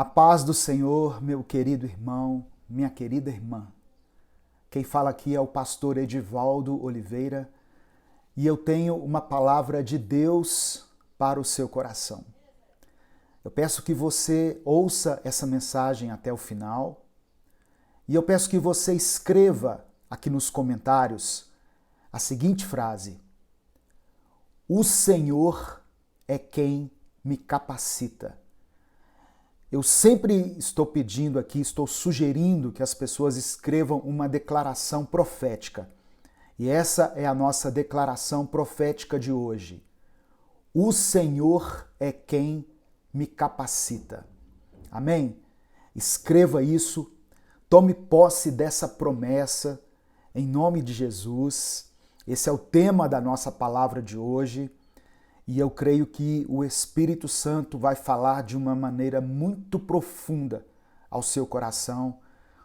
A paz do Senhor, meu querido irmão, minha querida irmã. Quem fala aqui é o pastor Edivaldo Oliveira e eu tenho uma palavra de Deus para o seu coração. Eu peço que você ouça essa mensagem até o final e eu peço que você escreva aqui nos comentários a seguinte frase: O Senhor é quem me capacita. Eu sempre estou pedindo aqui, estou sugerindo que as pessoas escrevam uma declaração profética. E essa é a nossa declaração profética de hoje. O Senhor é quem me capacita. Amém? Escreva isso, tome posse dessa promessa, em nome de Jesus. Esse é o tema da nossa palavra de hoje. E eu creio que o Espírito Santo vai falar de uma maneira muito profunda ao seu coração,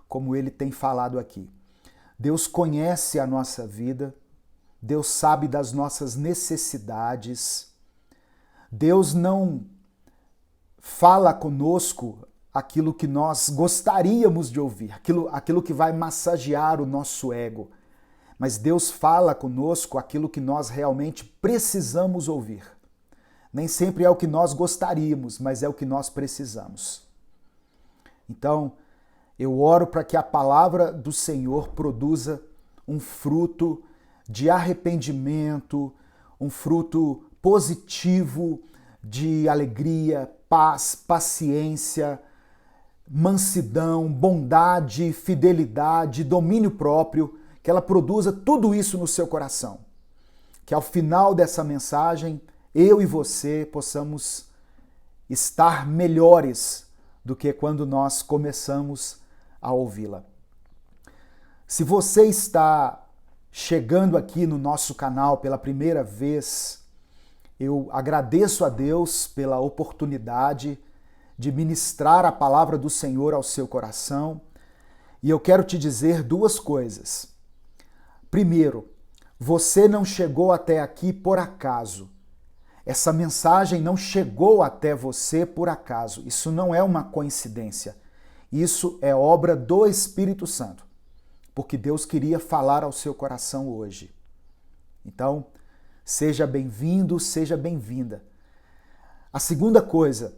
como ele tem falado aqui. Deus conhece a nossa vida, Deus sabe das nossas necessidades, Deus não fala conosco aquilo que nós gostaríamos de ouvir, aquilo que vai massagear o nosso ego. Mas Deus fala conosco aquilo que nós realmente precisamos ouvir. Nem sempre é o que nós gostaríamos, mas é o que nós precisamos. Então, eu oro para que a palavra do Senhor produza um fruto de arrependimento, um fruto positivo de alegria, paz, paciência, mansidão, bondade, fidelidade, domínio próprio, que ela produza tudo isso no seu coração. Que ao final dessa mensagem, eu e você possamos estar melhores do que quando nós começamos a ouvi-la. Se você está chegando aqui no nosso canal pela primeira vez, eu agradeço a Deus pela oportunidade de ministrar a palavra do Senhor ao seu coração e eu quero te dizer duas coisas. Primeiro, você não chegou até aqui por acaso. Essa mensagem não chegou até você por acaso. Isso não é uma coincidência. Isso é obra do Espírito Santo, porque Deus queria falar ao seu coração hoje. Então, seja bem-vindo, seja bem-vinda. A segunda coisa,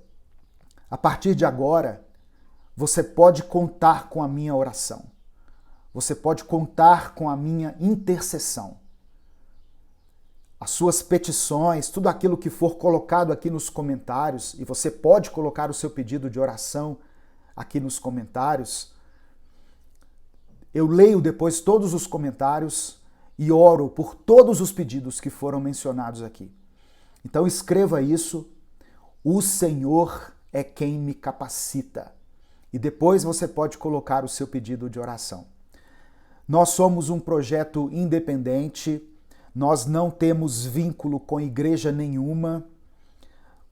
a partir de agora, você pode contar com a minha oração. Você pode contar com a minha intercessão. As suas petições, tudo aquilo que for colocado aqui nos comentários, e você pode colocar o seu pedido de oração aqui nos comentários. Eu leio depois todos os comentários e oro por todos os pedidos que foram mencionados aqui. Então escreva isso, o Senhor é quem me capacita. E depois você pode colocar o seu pedido de oração. Nós somos um projeto independente, nós não temos vínculo com igreja nenhuma.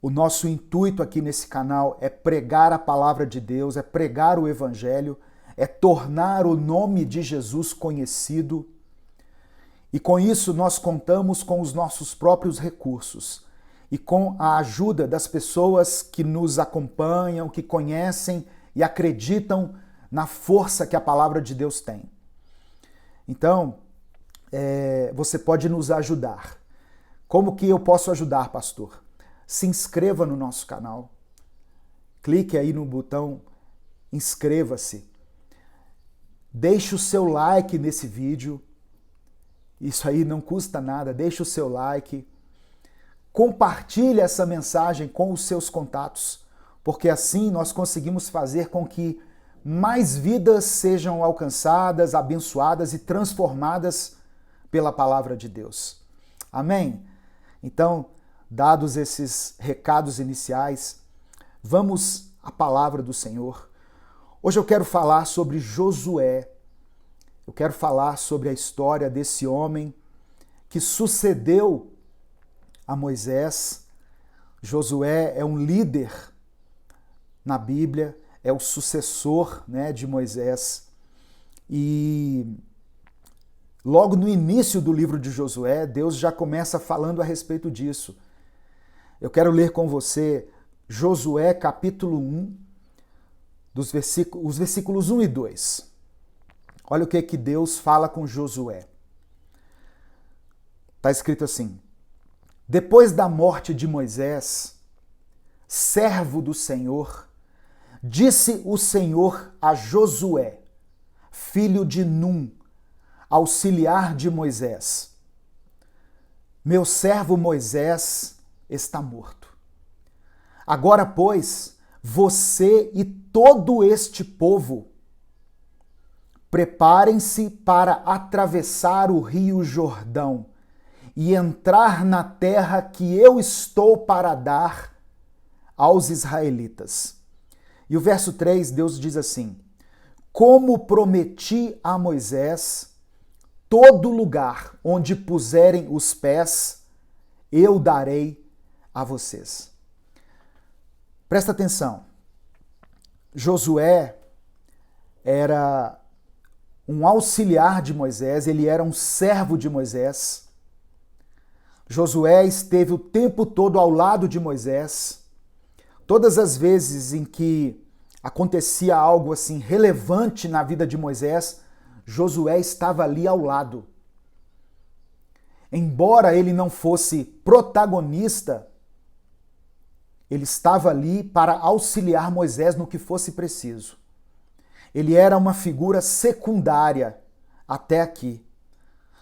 O nosso intuito aqui nesse canal é pregar a palavra de Deus, é pregar o Evangelho, é tornar o nome de Jesus conhecido. E com isso nós contamos com os nossos próprios recursos e com a ajuda das pessoas que nos acompanham, que conhecem e acreditam na força que a palavra de Deus tem. Então, você pode nos ajudar. Como que eu posso ajudar, pastor? Se inscreva no nosso canal. Clique aí no botão inscreva-se. Deixe o seu like nesse vídeo. Isso aí não custa nada. Deixe o seu like. Compartilhe essa mensagem com os seus contatos, porque assim nós conseguimos fazer com que mais vidas sejam alcançadas, abençoadas e transformadas pela palavra de Deus. Amém? Então, dados esses recados iniciais, vamos à palavra do Senhor. Hoje eu quero falar sobre Josué. Eu quero falar sobre a história desse homem que sucedeu a Moisés. Josué é um líder na Bíblia, é o sucessor, de Moisés. E logo no início do livro de Josué, Deus já começa falando a respeito disso. Eu quero ler com você Josué capítulo 1, os versículos 1 e 2. Olha o que Deus fala com Josué. Está escrito assim: depois da morte de Moisés, servo do Senhor, disse o Senhor a Josué, filho de Num, auxiliar de Moisés: meu servo Moisés está morto. Agora, pois, você e todo este povo preparem-se para atravessar o rio Jordão e entrar na terra que eu estou para dar aos israelitas. E o verso 3, Deus diz assim: como prometi a Moisés, todo lugar onde puserem os pés, eu darei a vocês. Presta atenção. Josué era um auxiliar de Moisés, ele era um servo de Moisés. Josué esteve o tempo todo ao lado de Moisés. Todas as vezes em que acontecia algo assim relevante na vida de Moisés, Josué estava ali ao lado. Embora ele não fosse protagonista, ele estava ali para auxiliar Moisés no que fosse preciso. Ele era uma figura secundária até aqui.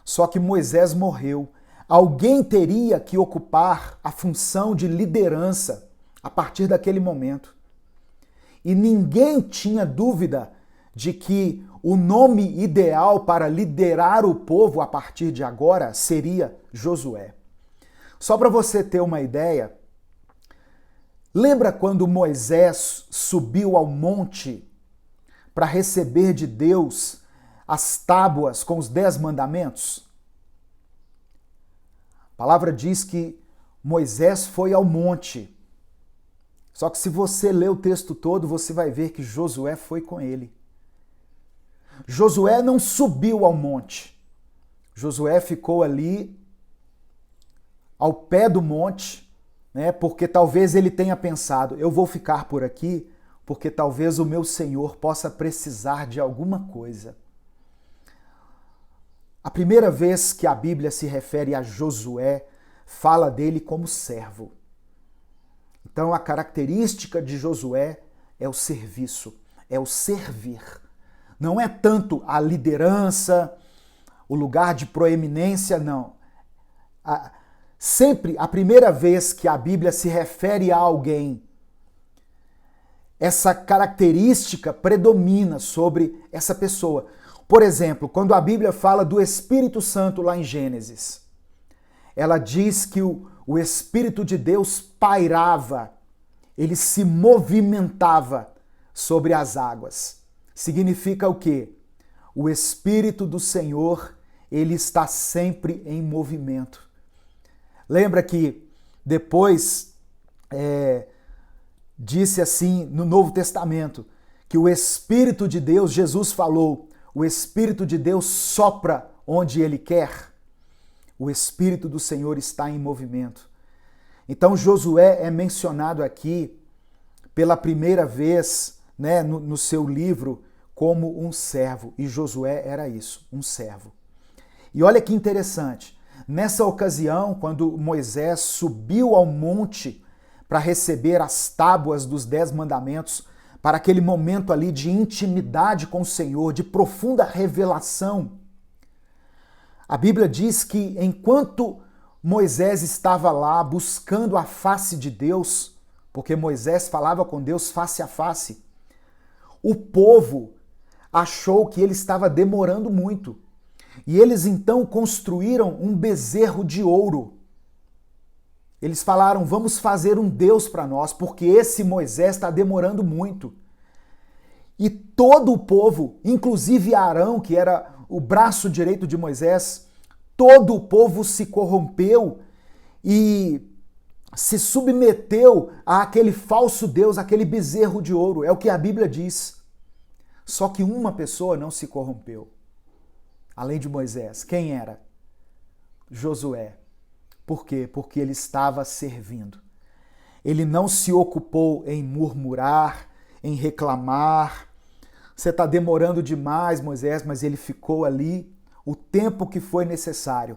Só que Moisés morreu. Alguém teria que ocupar a função de liderança a partir daquele momento. E ninguém tinha dúvida de que o nome ideal para liderar o povo a partir de agora seria Josué. Só para você ter uma ideia, lembra quando Moisés subiu ao monte para receber de Deus as tábuas com os 10 mandamentos? A palavra diz que Moisés foi ao monte. Só que se você ler o texto todo, você vai ver que Josué foi com ele. Josué não subiu ao monte. Josué ficou ali ao pé do monte, né? Porque talvez ele tenha pensado: eu vou ficar por aqui porque talvez o meu Senhor possa precisar de alguma coisa. A primeira vez que a Bíblia se refere a Josué, fala dele como servo. Então a característica de Josué é o serviço, é o servir. Não é tanto a liderança, o lugar de proeminência, não. Sempre a primeira vez que a Bíblia se refere a alguém, essa característica predomina sobre essa pessoa. Por exemplo, quando a Bíblia fala do Espírito Santo lá em Gênesis, ela diz que o Espírito de Deus pairava, ele se movimentava sobre as águas. Significa o quê? O Espírito do Senhor, ele está sempre em movimento. Lembra que depois disse assim no Novo Testamento, que o Espírito de Deus, Jesus falou, o Espírito de Deus sopra onde Ele quer. O Espírito do Senhor está em movimento. Então Josué é mencionado aqui pela primeira vez, né, no seu livro como um servo. E Josué era isso, um servo. E olha que interessante, nessa ocasião, quando Moisés subiu ao monte para receber as tábuas dos 10 mandamentos, para aquele momento ali de intimidade com o Senhor, de profunda revelação, a Bíblia diz que enquanto Moisés estava lá buscando a face de Deus, porque Moisés falava com Deus face a face, o povo achou que ele estava demorando muito. E eles então construíram um bezerro de ouro. Eles falaram: vamos fazer um Deus para nós, porque esse Moisés está demorando muito. E todo o povo, inclusive Arão, que era o braço direito de Moisés, todo o povo se corrompeu e se submeteu àquele falso Deus, aquele bezerro de ouro. É o que a Bíblia diz. Só que uma pessoa não se corrompeu, além de Moisés. Quem era? Josué. Por quê? Porque ele estava servindo. Ele não se ocupou em murmurar, em reclamar. Você está demorando demais, Moisés, mas ele ficou ali o tempo que foi necessário.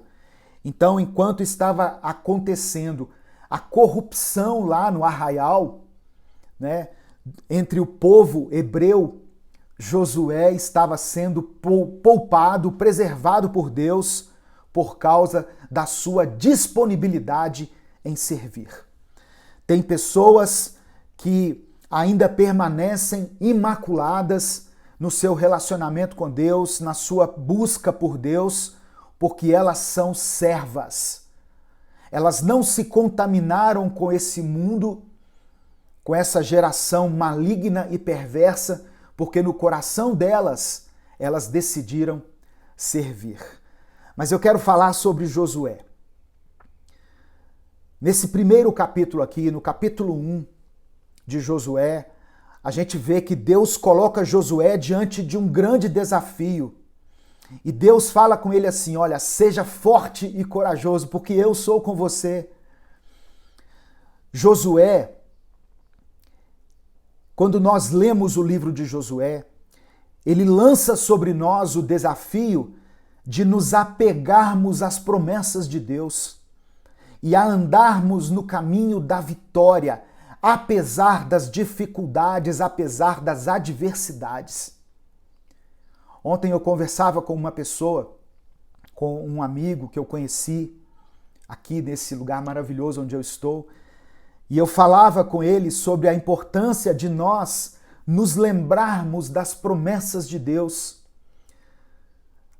Então, enquanto estava acontecendo a corrupção lá no arraial, né, entre o povo hebreu, Josué estava sendo poupado, preservado por Deus por causa da sua disponibilidade em servir. Tem pessoas que ainda permanecem imaculadas no seu relacionamento com Deus, na sua busca por Deus, porque elas são servas. Elas não se contaminaram com esse mundo, com essa geração maligna e perversa, porque no coração delas, elas decidiram servir. Mas eu quero falar sobre Josué. Nesse primeiro capítulo aqui, no capítulo 1 de Josué, a gente vê que Deus coloca Josué diante de um grande desafio. E Deus fala com ele assim: olha, seja forte e corajoso, porque eu sou com você. Josué, quando nós lemos o livro de Josué, ele lança sobre nós o desafio de nos apegarmos às promessas de Deus e a andarmos no caminho da vitória, apesar das dificuldades, apesar das adversidades. Ontem eu conversava com uma pessoa, com um amigo que eu conheci aqui nesse lugar maravilhoso onde eu estou, e eu falava com ele sobre a importância de nós nos lembrarmos das promessas de Deus.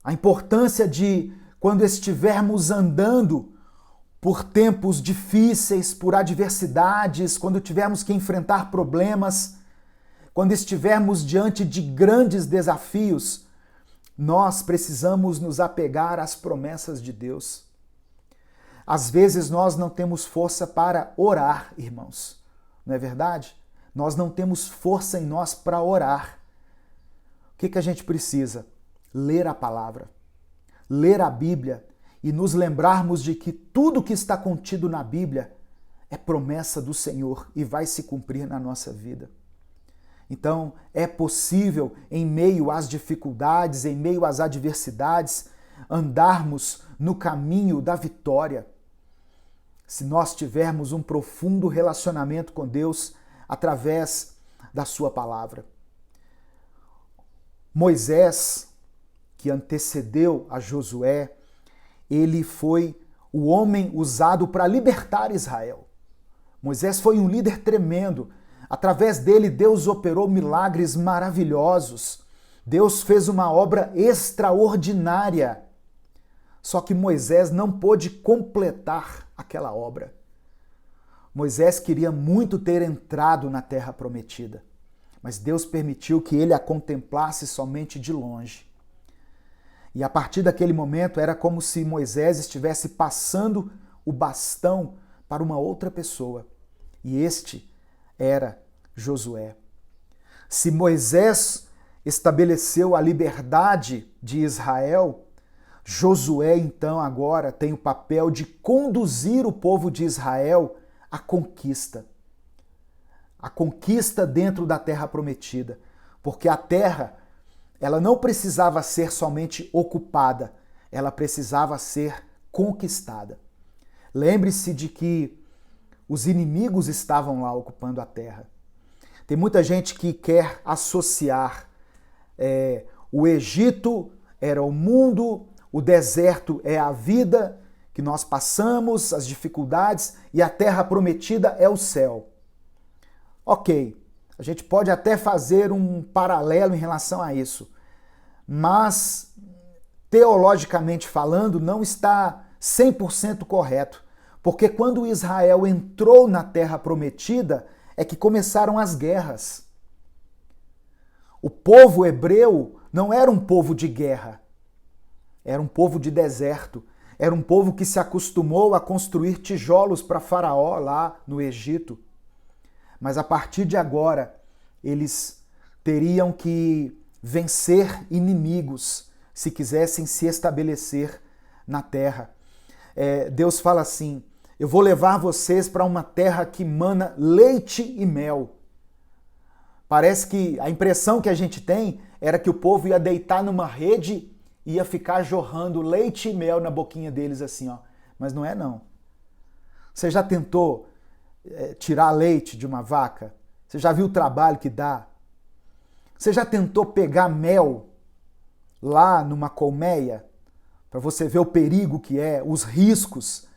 A importância de, quando estivermos andando por tempos difíceis, por adversidades, quando tivermos que enfrentar problemas, quando estivermos diante de grandes desafios, nós precisamos nos apegar às promessas de Deus. Às vezes nós não temos força para orar, irmãos. Não é verdade? Nós não temos força em nós para orar. O que a gente precisa? Ler a palavra, ler a Bíblia e nos lembrarmos de que tudo que está contido na Bíblia é promessa do Senhor e vai se cumprir na nossa vida. Então, é possível, em meio às dificuldades, em meio às adversidades, andarmos no caminho da vitória. Se nós tivermos um profundo relacionamento com Deus através da sua palavra. Moisés, que antecedeu a Josué, ele foi o homem usado para libertar Israel. Moisés foi um líder tremendo. Através dele, Deus operou milagres maravilhosos. Deus fez uma obra extraordinária. Só que Moisés não pôde completar aquela obra. Moisés queria muito ter entrado na terra prometida, mas Deus permitiu que ele a contemplasse somente de longe. E a partir daquele momento era como se Moisés estivesse passando o bastão para uma outra pessoa. E este era Josué. Se Moisés estabeleceu a liberdade de Israel, Josué então agora tem o papel de conduzir o povo de Israel à conquista. A conquista dentro da terra prometida. Porque a terra, ela não precisava ser somente ocupada, ela precisava ser conquistada. Lembre-se de que os inimigos estavam lá ocupando a terra. Tem muita gente que quer associar o Egito era o mundo, o deserto é a vida que nós passamos, as dificuldades, e a terra prometida é o céu. Ok, a gente pode até fazer um paralelo em relação a isso, mas teologicamente falando não está 100% correto, porque quando Israel entrou na terra prometida é que começaram as guerras. O povo hebreu não era um povo de guerra, era um povo de deserto, era um povo que se acostumou a construir tijolos para Faraó lá no Egito. Mas a partir de agora, eles teriam que vencer inimigos se quisessem se estabelecer na terra. Deus fala assim: eu vou levar vocês para uma terra que mana leite e mel. Parece que a impressão que a gente tem era que o povo ia deitar numa rede e ia ficar jorrando leite e mel na boquinha deles assim, ó. Mas não é não. Você já tentou tirar leite de uma vaca? Você já viu o trabalho que dá? Você já tentou pegar mel lá numa colmeia? Para você ver o perigo que é, os riscos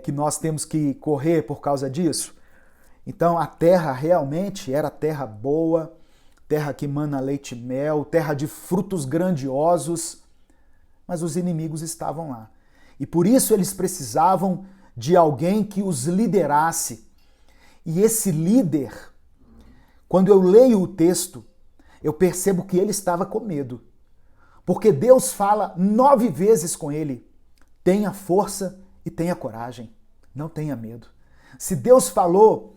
que nós temos que correr por causa disso? Então a terra realmente era terra boa, terra que mana leite e mel, terra de frutos grandiosos, mas os inimigos estavam lá. E por isso eles precisavam de alguém que os liderasse. E esse líder, quando eu leio o texto, eu percebo que ele estava com medo. Porque Deus fala 9 vezes com ele: tenha força e tenha coragem, não tenha medo. Se Deus falou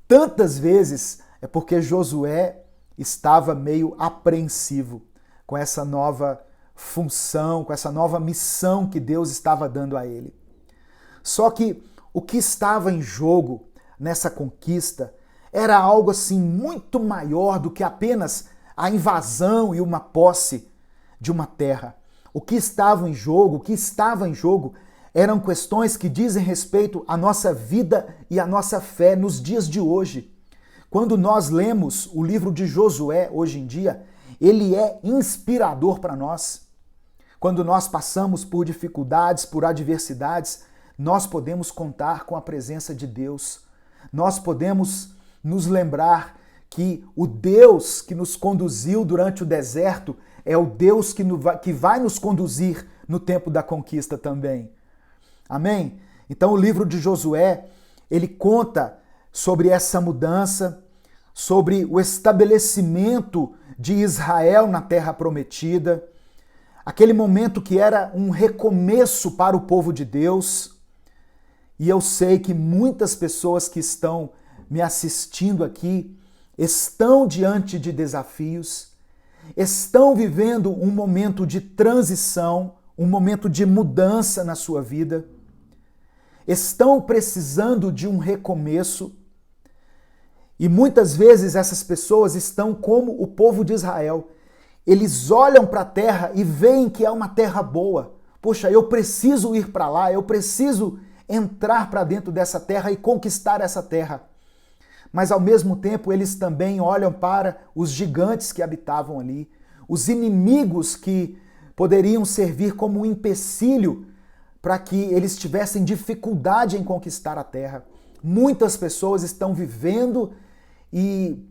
tantas vezes, é porque Josué estava meio apreensivo com essa nova função, com essa nova missão que Deus estava dando a ele. Só que o que estava em jogo nessa conquista era algo assim muito maior do que apenas a invasão e uma posse de uma terra. O que estava em jogo eram questões que dizem respeito à nossa vida e à nossa fé nos dias de hoje. Quando nós lemos o livro de Josué hoje em dia, ele é inspirador para nós. Quando nós passamos por dificuldades, por adversidades, nós podemos contar com a presença de Deus. Nós podemos nos lembrar que o Deus que nos conduziu durante o deserto é o Deus que vai nos conduzir no tempo da conquista também. Amém? Então o livro de Josué, ele conta sobre essa mudança, sobre o estabelecimento de Israel na terra prometida, aquele momento que era um recomeço para o povo de Deus. E eu sei que muitas pessoas que estão me assistindo aqui estão diante de desafios, estão vivendo um momento de transição, um momento de mudança na sua vida, estão precisando de um recomeço. E muitas vezes essas pessoas estão como o povo de Israel. Eles olham para a terra e veem que é uma terra boa. Poxa, eu preciso ir para lá, eu preciso entrar para dentro dessa terra e conquistar essa terra. Mas ao mesmo tempo eles também olham para os gigantes que habitavam ali, os inimigos que poderiam servir como um empecilho para que eles tivessem dificuldade em conquistar a terra. Muitas pessoas estão vivendo e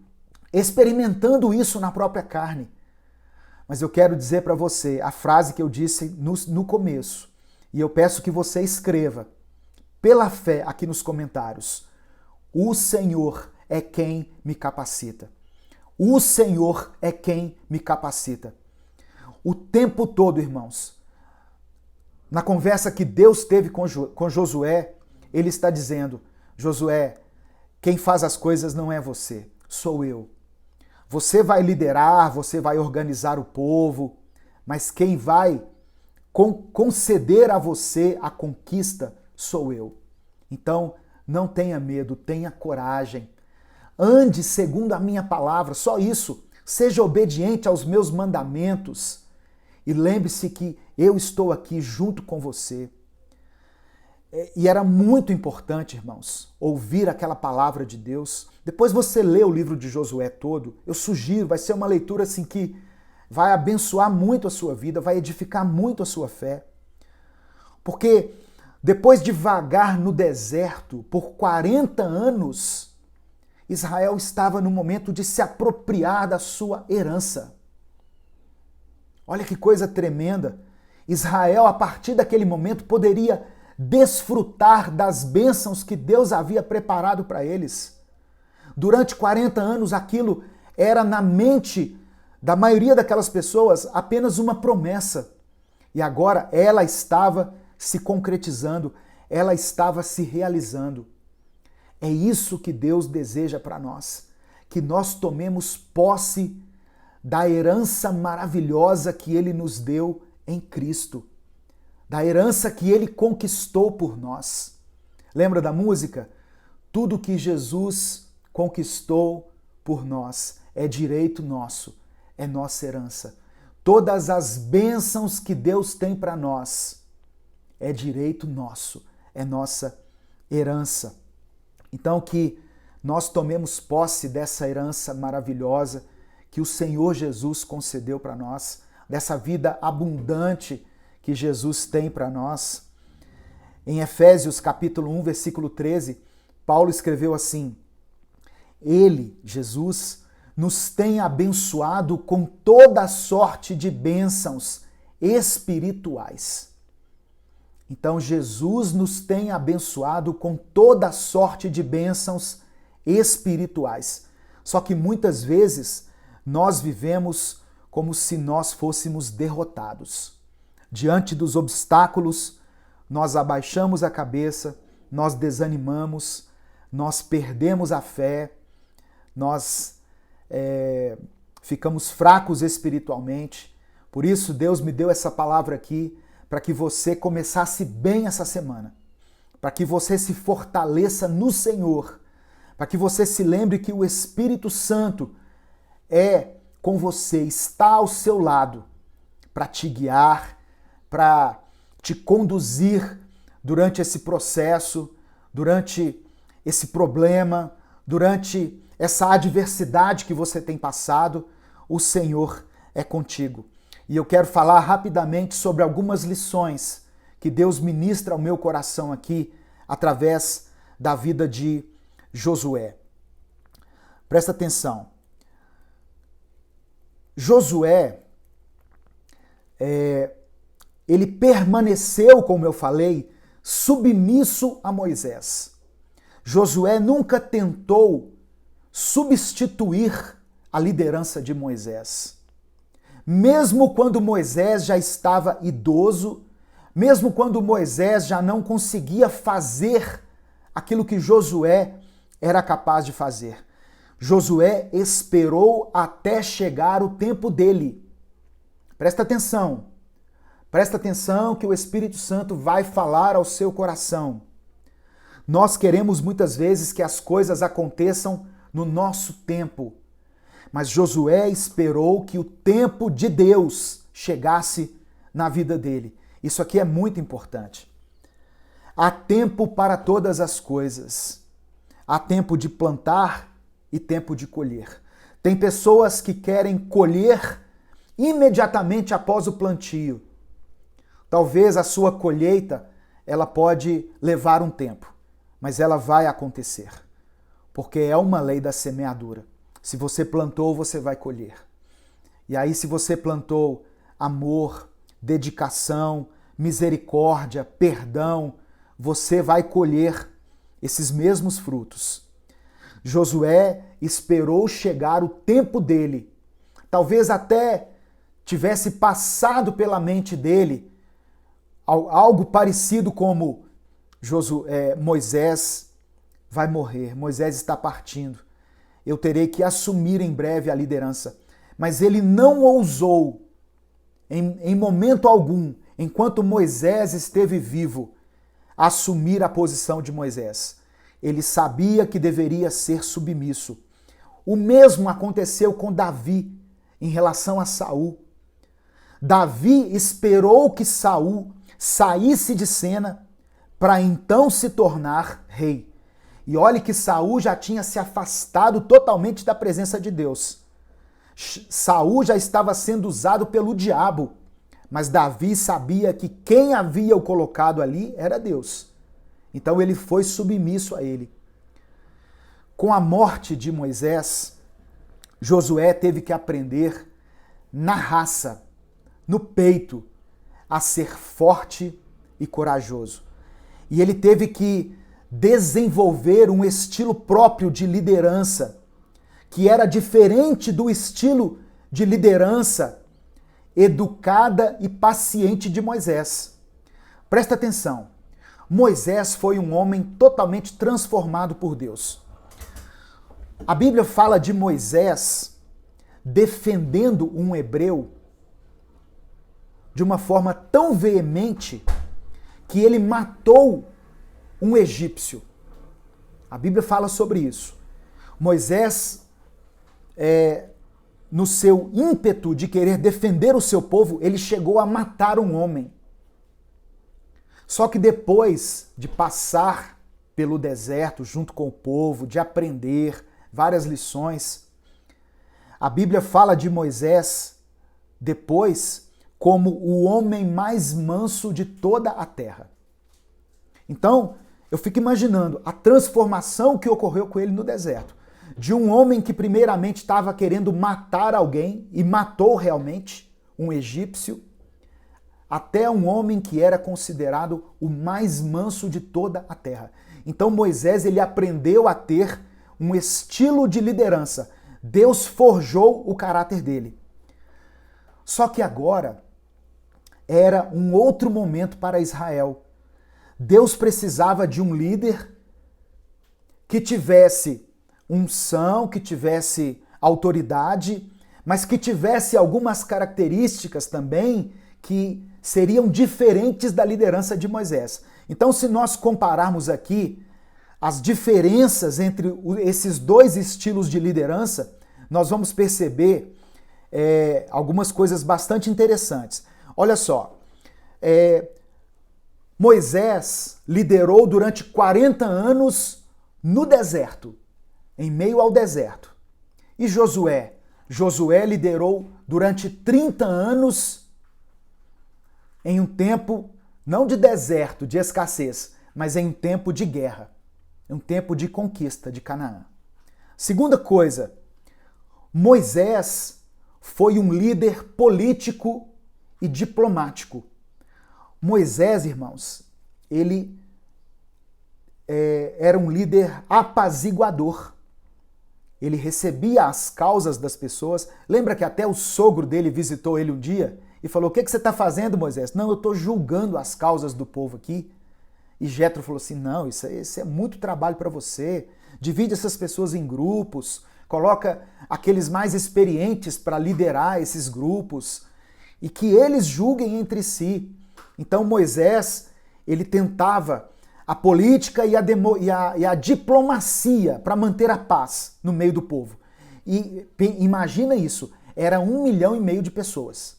experimentando isso na própria carne. Mas eu quero dizer para você a frase que eu disse no começo, e eu peço que você escreva pela fé aqui nos comentários: o Senhor é quem me capacita. O Senhor é quem me capacita. O tempo todo, irmãos, na conversa que Deus teve com Josué, ele está dizendo: Josué, quem faz as coisas não é você, sou eu. Você vai liderar, você vai organizar o povo, mas quem vai conceder a você a conquista sou eu. Então, não tenha medo, tenha coragem. Ande segundo a minha palavra, só isso. Seja obediente aos meus mandamentos. E lembre-se que eu estou aqui junto com você. E era muito importante, irmãos, ouvir aquela palavra de Deus. Depois você lê o livro de Josué todo, eu sugiro, vai ser uma leitura assim que vai abençoar muito a sua vida, vai edificar muito a sua fé. Porque depois de vagar no deserto por 40 anos, Israel estava no momento de se apropriar da sua herança. Olha que coisa tremenda. Israel, a partir daquele momento, poderia desfrutar das bênçãos que Deus havia preparado para eles. Durante 40 anos, aquilo era na mente da maioria daquelas pessoas apenas uma promessa. E agora ela estava se concretizando, ela estava se realizando. É isso que Deus deseja para nós, que nós tomemos posse da herança maravilhosa que Ele nos deu em Cristo, da herança que Ele conquistou por nós. Lembra da música? Tudo que Jesus conquistou por nós, é direito nosso, é nossa herança. Todas as bênçãos que Deus tem para nós é direito nosso, é nossa herança. Então que nós tomemos posse dessa herança maravilhosa que o Senhor Jesus concedeu para nós, dessa vida abundante que Jesus tem para nós. Em Efésios capítulo 1, versículo 13, Paulo escreveu assim: Ele, Jesus, nos tem abençoado com toda sorte de bênçãos espirituais. Então, Jesus nos tem abençoado com toda sorte de bênçãos espirituais. Só que muitas vezes nós vivemos como se nós fôssemos derrotados. Diante dos obstáculos, nós abaixamos a cabeça, nós desanimamos, nós perdemos a fé, nós ficamos fracos espiritualmente. Por isso, Deus me deu essa palavra aqui para que você começasse bem essa semana, para que você se fortaleça no Senhor, para que você se lembre que o Espírito Santo é com você, está ao seu lado para te guiar, para te conduzir durante esse processo, durante esse problema, durante essa adversidade que você tem passado. O Senhor é contigo. E eu quero falar rapidamente sobre algumas lições que Deus ministra ao meu coração aqui através da vida de Josué. Presta atenção. Josué, ele permaneceu, como eu falei, submisso a Moisés. Josué nunca tentou substituir a liderança de Moisés. Mesmo quando Moisés já estava idoso, mesmo quando Moisés já não conseguia fazer aquilo que Josué era capaz de fazer, Josué esperou até chegar o tempo dele. Presta atenção que o Espírito Santo vai falar ao seu coração. Nós queremos muitas vezes que as coisas aconteçam no nosso tempo, mas Josué esperou que o tempo de Deus chegasse na vida dele. Isso aqui é muito importante. Há tempo para todas as coisas. Há tempo de plantar e tempo de colher. Tem pessoas que querem colher imediatamente após o plantio. Talvez a sua colheita, ela pode levar um tempo, mas ela vai acontecer, porque é uma lei da semeadura. Se você plantou, você vai colher. E aí, se você plantou amor, dedicação, misericórdia, perdão, você vai colher esses mesmos frutos. Josué esperou chegar o tempo dele. Talvez até tivesse passado pela mente dele algo parecido como Moisés vai morrer, Moisés está partindo. Eu terei que assumir em breve a liderança. Mas ele não ousou, em momento algum, enquanto Moisés esteve vivo, assumir a posição de Moisés. Ele sabia que deveria ser submisso. O mesmo aconteceu com Davi em relação a Saul. Davi esperou que Saul saísse de cena para então se tornar rei. E olhe que Saul já tinha se afastado totalmente da presença de Deus. Saul já estava sendo usado pelo diabo, mas Davi sabia que quem havia o colocado ali era Deus. Então ele foi submisso a ele. Com a morte de Moisés, Josué teve que aprender na raça, no peito, a ser forte e corajoso. E ele teve que desenvolver um estilo próprio de liderança, que era diferente do estilo de liderança educada e paciente de Moisés. Presta atenção, Moisés foi um homem totalmente transformado por Deus. A Bíblia fala de Moisés defendendo um hebreu de uma forma tão veemente que ele matou um egípcio. A Bíblia fala sobre isso. Moisés no seu ímpeto de querer defender o seu povo, ele chegou a matar um homem. Só que depois de passar pelo deserto junto com o povo, de aprender várias lições, a Bíblia fala de Moisés depois como o homem mais manso de toda a terra. Então, eu fico imaginando a transformação que ocorreu com ele no deserto. De um homem que primeiramente estava querendo matar alguém e matou realmente um egípcio, até um homem que era considerado o mais manso de toda a terra. Então Moisés, ele aprendeu a ter um estilo de liderança. Deus forjou o caráter dele. Só que agora era um outro momento para Israel. Deus precisava de um líder que tivesse unção, que tivesse autoridade, mas que tivesse algumas características também que seriam diferentes da liderança de Moisés. Então, se nós compararmos aqui as diferenças entre esses dois estilos de liderança, nós vamos perceber algumas coisas bastante interessantes. Olha só, Moisés liderou durante 40 anos no deserto, em meio ao deserto. E Josué? Josué liderou durante 30 anos em um tempo não de deserto, de escassez, mas em um tempo de guerra, um tempo de conquista de Canaã. Segunda coisa, Moisés foi um líder político e diplomático. Moisés, irmãos, ele era um líder apaziguador. Ele recebia as causas das pessoas. Lembra que até o sogro dele visitou ele um dia e falou: "O que você está fazendo, Moisés?" "Não, eu estou julgando as causas do povo aqui." E Jétro falou assim: "Não, isso é muito trabalho para você. Divide essas pessoas em grupos, coloca aqueles mais experientes para liderar esses grupos e que eles julguem entre si." Então Moisés, ele tentava a política e a diplomacia para manter a paz no meio do povo. E imagina isso, era 1,5 milhão de pessoas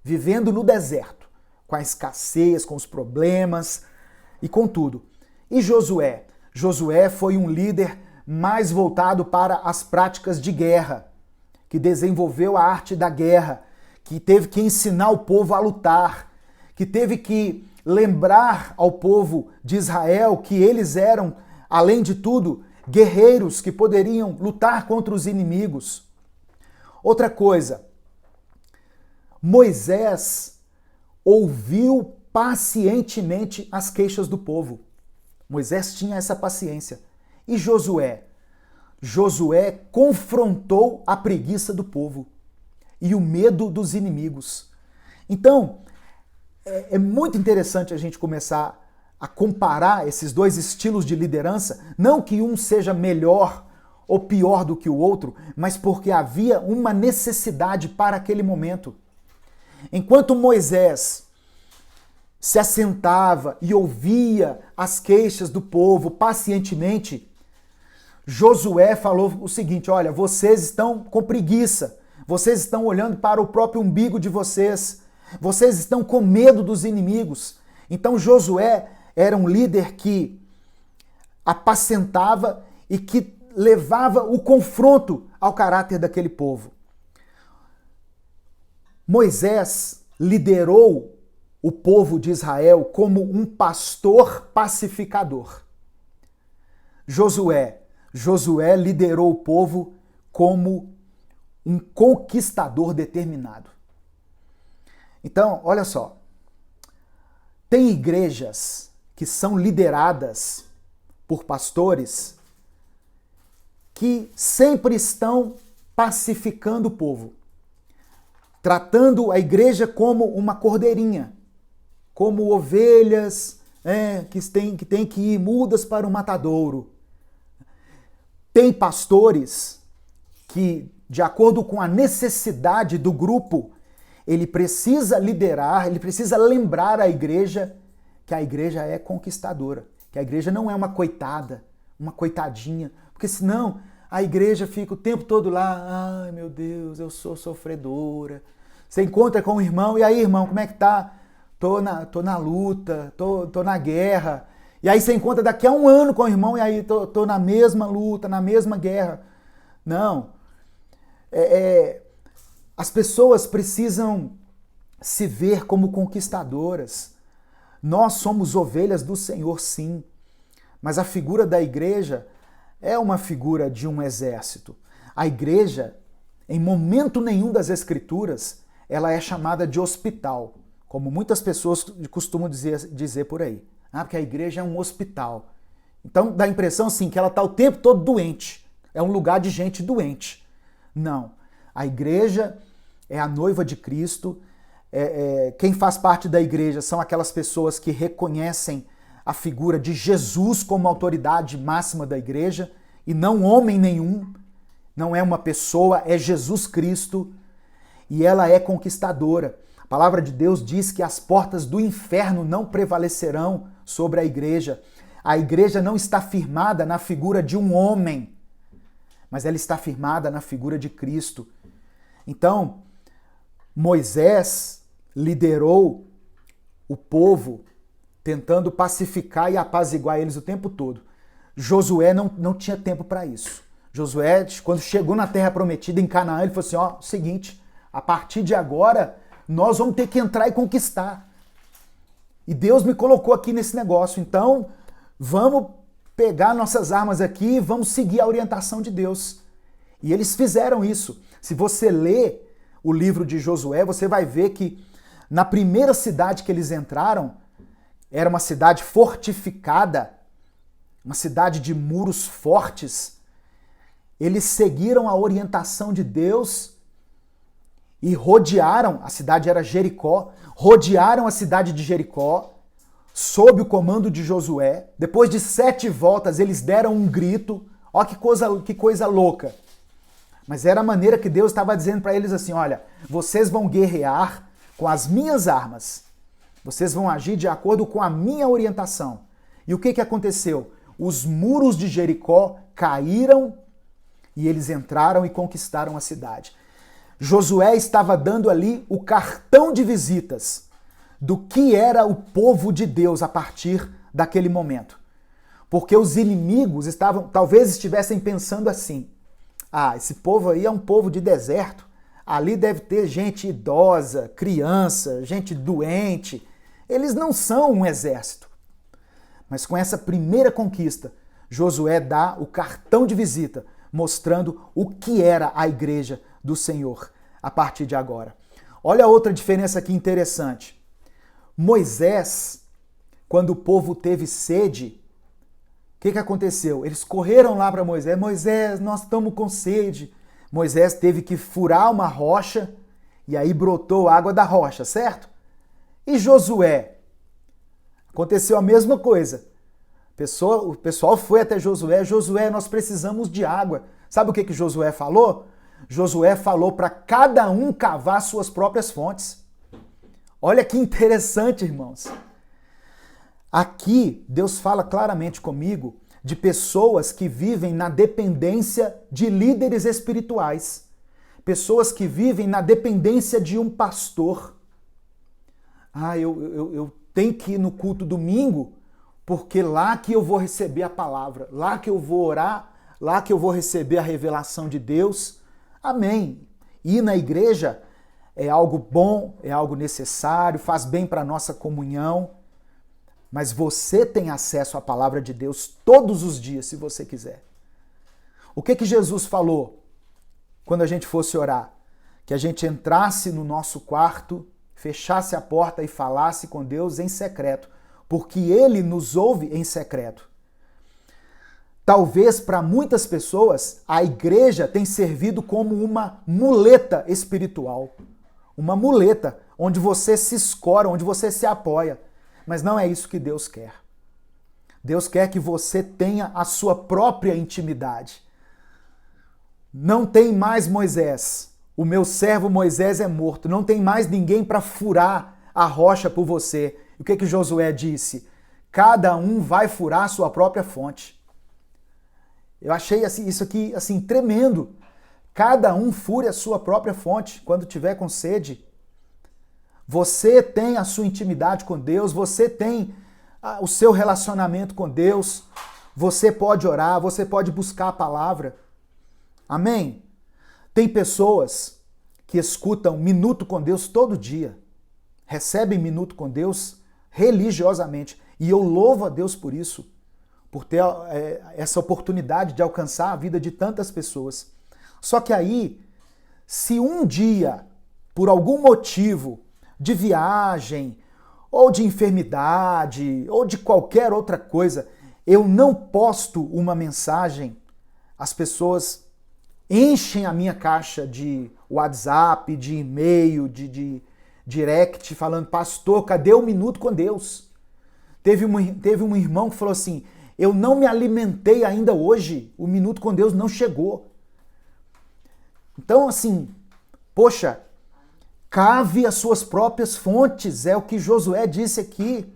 vivendo no deserto, com a escassez, com os problemas e com tudo. E Josué? Josué foi um líder mais voltado para as práticas de guerra, que desenvolveu a arte da guerra, que teve que ensinar o povo a lutar, que teve que lembrar ao povo de Israel que eles eram, além de tudo, guerreiros que poderiam lutar contra os inimigos. Outra coisa, Moisés ouviu pacientemente as queixas do povo. Moisés tinha essa paciência. E Josué? Josué confrontou a preguiça do povo e o medo dos inimigos. Então, é muito interessante a gente começar a comparar esses dois estilos de liderança, não que um seja melhor ou pior do que o outro, mas porque havia uma necessidade para aquele momento. Enquanto Moisés se assentava e ouvia as queixas do povo pacientemente, Josué falou o seguinte: olha, vocês estão com preguiça, vocês estão olhando para o próprio umbigo de vocês, vocês estão com medo dos inimigos. Então Josué era um líder que apacentava e que levava o confronto ao caráter daquele povo. Moisés liderou o povo de Israel como um pastor pacificador. Josué liderou o povo como um conquistador determinado. Então, olha só, tem igrejas que são lideradas por pastores que sempre estão pacificando o povo, tratando a igreja como uma cordeirinha, como ovelhas que têm que ir mudas para o matadouro. Tem pastores que, de acordo com a necessidade do grupo, ele precisa liderar, ele precisa lembrar a igreja que a igreja é conquistadora, que a igreja não é uma coitada, uma coitadinha, porque senão a igreja fica o tempo todo lá, ai meu Deus, eu sou sofredora. Você encontra com o irmão, e aí irmão, como é que tá? Tô na luta, tô na guerra. E aí você encontra daqui a um ano com o irmão, e aí tô na mesma luta, na mesma guerra. Não. As pessoas precisam se ver como conquistadoras. Nós somos ovelhas do Senhor, sim. Mas a figura da igreja é uma figura de um exército. A igreja, em momento nenhum das Escrituras, ela é chamada de hospital, como muitas pessoas costumam dizer por aí. Porque a igreja é um hospital. Então dá a impressão, assim, que ela está o tempo todo doente. É um lugar de gente doente. Não. A igreja é a noiva de Cristo. Quem faz parte da igreja são aquelas pessoas que reconhecem a figura de Jesus como autoridade máxima da igreja, e não homem nenhum, não é uma pessoa, é Jesus Cristo, e ela é conquistadora. A palavra de Deus diz que as portas do inferno não prevalecerão sobre a igreja. A igreja não está firmada na figura de um homem, mas ela está firmada na figura de Cristo. Então, Moisés liderou o povo tentando pacificar e apaziguar eles o tempo todo. Josué não tinha tempo para isso. Josué, quando chegou na Terra Prometida, em Canaã, ele falou assim, seguinte, a partir de agora, nós vamos ter que entrar e conquistar. E Deus me colocou aqui nesse negócio, então vamos pegar nossas armas aqui e vamos seguir a orientação de Deus. E eles fizeram isso. Se você ler o livro de Josué, você vai ver que na primeira cidade que eles entraram, era uma cidade fortificada, uma cidade de muros fortes. Eles seguiram a orientação de Deus e rodearam, a cidade era Jericó, rodearam a cidade de Jericó, sob o comando de Josué. Depois de 7 voltas, eles deram um grito. Ó, que coisa louca. Mas era a maneira que Deus estava dizendo para eles assim, olha, vocês vão guerrear com as minhas armas. Vocês vão agir de acordo com a minha orientação. E o que aconteceu? Os muros de Jericó caíram e eles entraram e conquistaram a cidade. Josué estava dando ali o cartão de visitas do que era o povo de Deus a partir daquele momento. Porque os inimigos talvez estivessem pensando assim, esse povo aí é um povo de deserto, ali deve ter gente idosa, criança, gente doente, eles não são um exército. Mas com essa primeira conquista, Josué dá o cartão de visita, mostrando o que era a igreja do Senhor a partir de agora. Olha outra diferença aqui interessante. Moisés, quando o povo teve sede, o que aconteceu? Eles correram lá para Moisés. Moisés, nós estamos com sede. Moisés teve que furar uma rocha e aí brotou água da rocha, certo? E Josué? Aconteceu a mesma coisa. O pessoal foi até Josué. Josué, nós precisamos de água. Sabe o que Josué falou? Josué falou para cada um cavar suas próprias fontes. Olha que interessante, irmãos. Aqui, Deus fala claramente comigo de pessoas que vivem na dependência de líderes espirituais. Pessoas que vivem na dependência de um pastor. Eu tenho que ir no culto domingo, porque lá que eu vou receber a palavra, lá que eu vou orar, lá que eu vou receber a revelação de Deus. Amém. Ir na igreja é algo bom, é algo necessário, faz bem para a nossa comunhão, mas você tem acesso à palavra de Deus todos os dias, se você quiser. O que Jesus falou quando a gente fosse orar? Que a gente entrasse no nosso quarto, fechasse a porta e falasse com Deus em secreto, porque Ele nos ouve em secreto. Talvez para muitas pessoas a igreja tem servido como uma muleta espiritual. Uma muleta onde você se escora, onde você se apoia. Mas não é isso que Deus quer. Deus quer que você tenha a sua própria intimidade. Não tem mais Moisés. O meu servo Moisés é morto. Não tem mais ninguém para furar a rocha por você. E o que Josué disse? Cada um vai furar a sua própria fonte. Eu achei isso aqui assim tremendo. Cada um fure a sua própria fonte quando tiver com sede. Você tem a sua intimidade com Deus, você tem o seu relacionamento com Deus, você pode orar, você pode buscar a palavra. Amém? Tem pessoas que escutam Minuto com Deus todo dia, recebem Minuto com Deus religiosamente, e eu louvo a Deus por isso, por ter essa oportunidade de alcançar a vida de tantas pessoas. Só que aí, se um dia, por algum motivo de viagem, ou de enfermidade, ou de qualquer outra coisa, eu não posto uma mensagem, as pessoas enchem a minha caixa de WhatsApp, de e-mail, de direct, falando, pastor, cadê o Minuto com Deus? Teve um irmão que falou assim, eu não me alimentei ainda hoje, o Minuto com Deus não chegou. Então, assim, poxa, cave as suas próprias fontes, é o que Josué disse aqui.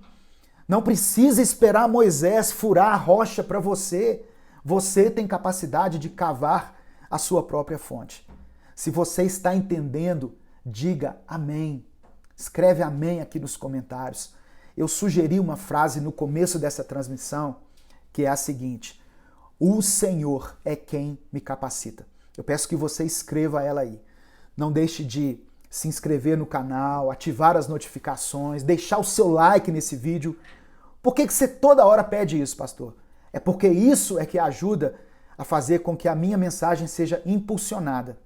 Não precisa esperar Moisés furar a rocha para você. Você tem capacidade de cavar a sua própria fonte. Se você está entendendo, diga amém. Escreve amém aqui nos comentários. Eu sugeri uma frase no começo dessa transmissão, que é a seguinte: o Senhor é quem me capacita. Eu peço que você escreva ela aí. Não deixe de se inscrever no canal, ativar as notificações, deixar o seu like nesse vídeo. Por que você toda hora pede isso, pastor? É porque isso é que ajuda a fazer com que a minha mensagem seja impulsionada.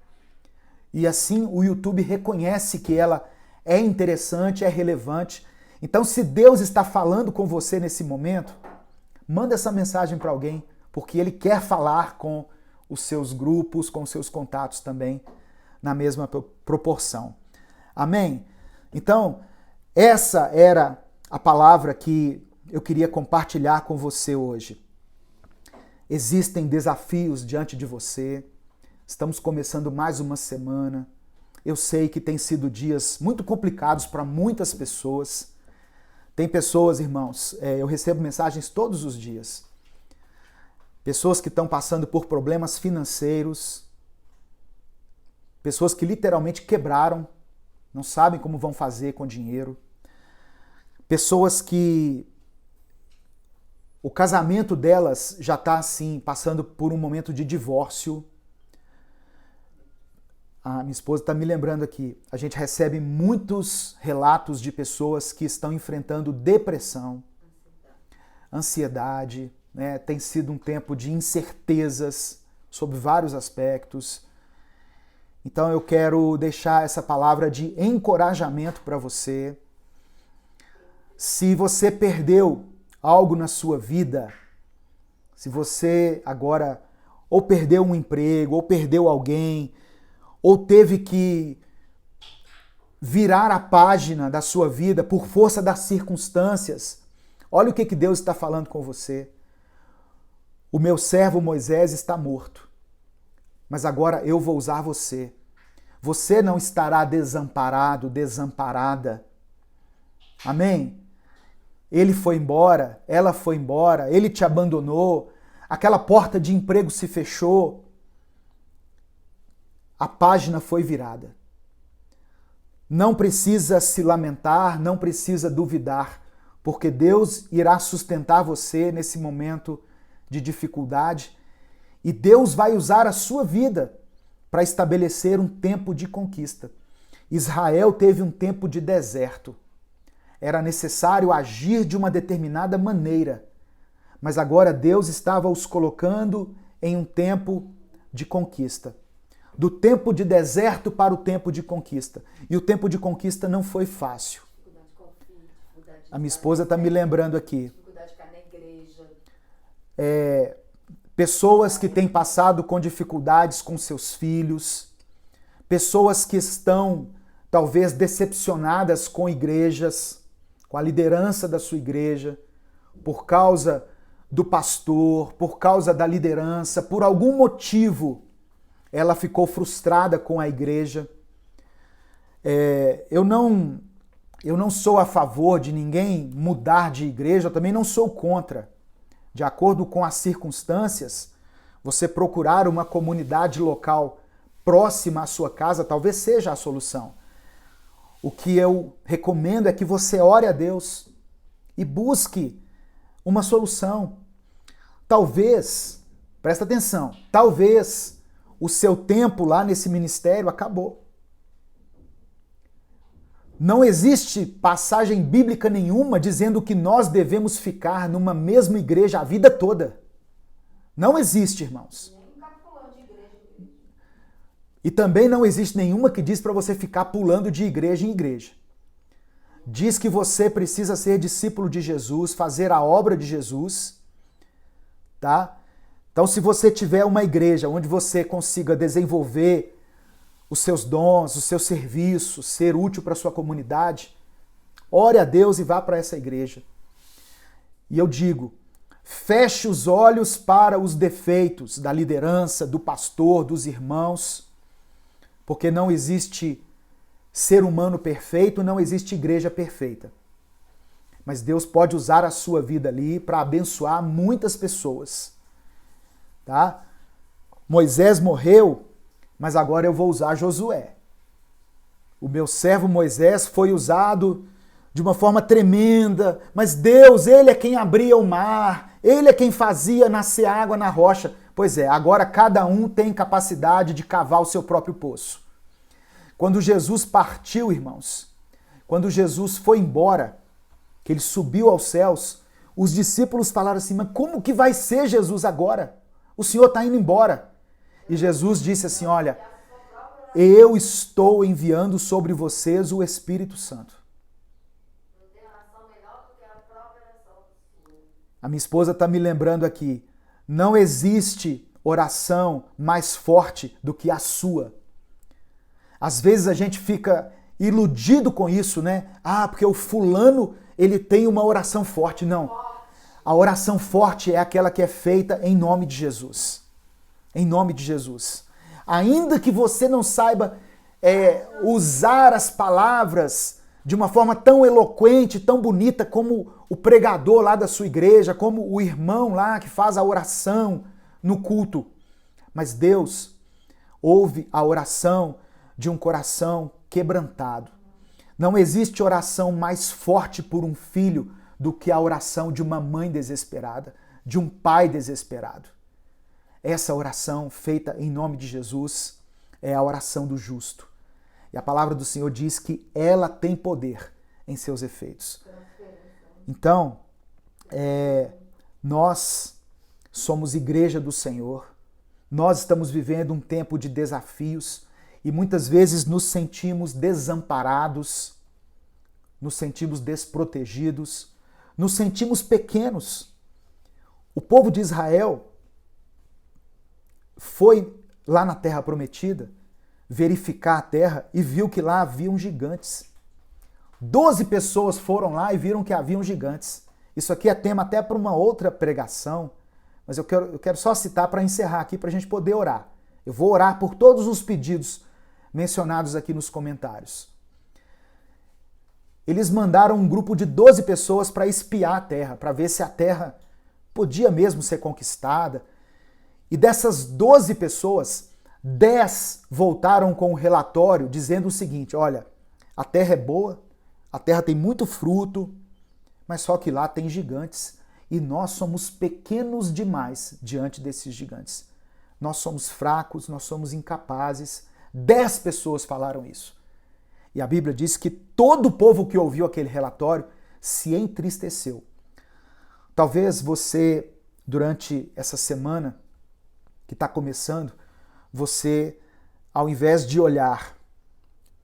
E assim o YouTube reconhece que ela é interessante, é relevante. Então, se Deus está falando com você nesse momento, manda essa mensagem para alguém, porque Ele quer falar com os seus grupos, com os seus contatos também, na mesma proporção. Amém? Então, essa era a palavra que eu queria compartilhar com você hoje. Existem desafios diante de você. Estamos começando mais uma semana. Eu sei que tem sido dias muito complicados para muitas pessoas. Tem pessoas, irmãos, eu recebo mensagens todos os dias. Pessoas que estão passando por problemas financeiros. Pessoas que literalmente quebraram, não sabem como vão fazer com dinheiro. Pessoas que o casamento delas já está assim, passando por um momento de divórcio. A minha esposa está me lembrando aqui, a gente recebe muitos relatos de pessoas que estão enfrentando depressão, ansiedade, né? Tem sido um tempo de incertezas sobre vários aspectos. Então eu quero deixar essa palavra de encorajamento para você. Se você perdeu algo na sua vida, se você agora ou perdeu um emprego, ou perdeu alguém, ou teve que virar a página da sua vida por força das circunstâncias, olha o que Deus está falando com você. O meu servo Moisés está morto, mas agora eu vou usar você. Você não estará desamparado, desamparada. Amém? Ele foi embora, ela foi embora, ele te abandonou, aquela porta de emprego se fechou, a página foi virada. Não precisa se lamentar, não precisa duvidar, porque Deus irá sustentar você nesse momento de dificuldade e Deus vai usar a sua vida para estabelecer um tempo de conquista. Israel teve um tempo de deserto. Era necessário agir de uma determinada maneira, mas agora Deus estava os colocando em um tempo de conquista. Do tempo de deserto para o tempo de conquista. E o tempo de conquista não foi fácil. A minha esposa está me lembrando aqui. Pessoas que têm passado com dificuldades com seus filhos, pessoas que estão talvez decepcionadas com igrejas, com a liderança da sua igreja, por causa do pastor, por causa da liderança, por algum motivo ela ficou frustrada com a igreja. Eu não sou a favor de ninguém mudar de igreja, eu também não sou contra. De acordo com as circunstâncias, Você procurar uma comunidade local próxima à sua casa talvez seja a solução. O que eu recomendo é que você ore a Deus e busque uma solução. Talvez, presta atenção, talvez o seu tempo lá nesse ministério acabou. Não existe passagem bíblica nenhuma dizendo que nós devemos ficar numa mesma igreja a vida toda. Não existe, irmãos. E também não existe nenhuma que diz para você ficar pulando de igreja em igreja. Diz que você precisa ser discípulo de Jesus, fazer a obra de Jesus, tá? Então, se você tiver uma igreja onde você consiga desenvolver os seus dons, os seus serviços, ser útil para a sua comunidade, ore a Deus e vá para essa igreja. E eu digo, feche os olhos para os defeitos da liderança, do pastor, dos irmãos, porque não existe ser humano perfeito, não existe igreja perfeita. Mas Deus pode usar a sua vida ali para abençoar muitas pessoas. Tá? Moisés morreu, mas agora eu vou usar Josué. O meu servo Moisés foi usado de uma forma tremenda, mas Deus, Ele é quem abria o mar, Ele é quem fazia nascer água na rocha. Pois é, agora cada um tem capacidade de cavar o seu próprio poço. Quando Jesus partiu, irmãos, quando Jesus foi embora, que Ele subiu aos céus, os discípulos falaram assim, mas como que vai ser Jesus agora? O Senhor está indo embora. E Jesus disse assim, olha, eu estou enviando sobre vocês o Espírito Santo. A minha esposa está me lembrando aqui, não existe oração mais forte do que a sua. Às vezes a gente fica iludido com isso, né? Ah, porque o fulano, ele tem uma oração forte. Não. A oração forte é aquela que é feita em nome de Jesus. Em nome de Jesus. Ainda que você não saiba usar as palavras de uma forma tão eloquente, tão bonita como o pregador lá da sua igreja, como o irmão lá que faz a oração no culto. Mas Deus ouve a oração de um coração quebrantado. Não existe oração mais forte por um filho do que a oração de uma mãe desesperada, de um pai desesperado. Essa oração feita em nome de Jesus é a oração do justo. E a palavra do Senhor diz que ela tem poder em seus efeitos. Então, nós somos igreja do Senhor, nós estamos vivendo um tempo de desafios e muitas vezes nos sentimos desamparados, nos sentimos desprotegidos, nos sentimos pequenos. O povo de Israel foi lá na Terra Prometida verificar a terra e viu que lá haviam gigantes. 12 pessoas foram lá e viram que haviam gigantes. Isso aqui é tema até para uma outra pregação, mas eu quero só citar para encerrar aqui para a gente poder orar. Eu vou orar por todos os pedidos mencionados aqui nos comentários. Eles mandaram um grupo de 12 pessoas para espiar a terra, para ver se a terra podia mesmo ser conquistada. E dessas 12 pessoas, 10 voltaram com um relatório dizendo o seguinte, olha, a terra é boa, a terra tem muito fruto, mas só que lá tem gigantes e nós somos pequenos demais diante desses gigantes. Nós somos fracos, nós somos incapazes. 10 pessoas falaram isso. E a Bíblia diz que todo o povo que ouviu aquele relatório se entristeceu. Talvez você, durante essa semana que está começando, você, ao invés de olhar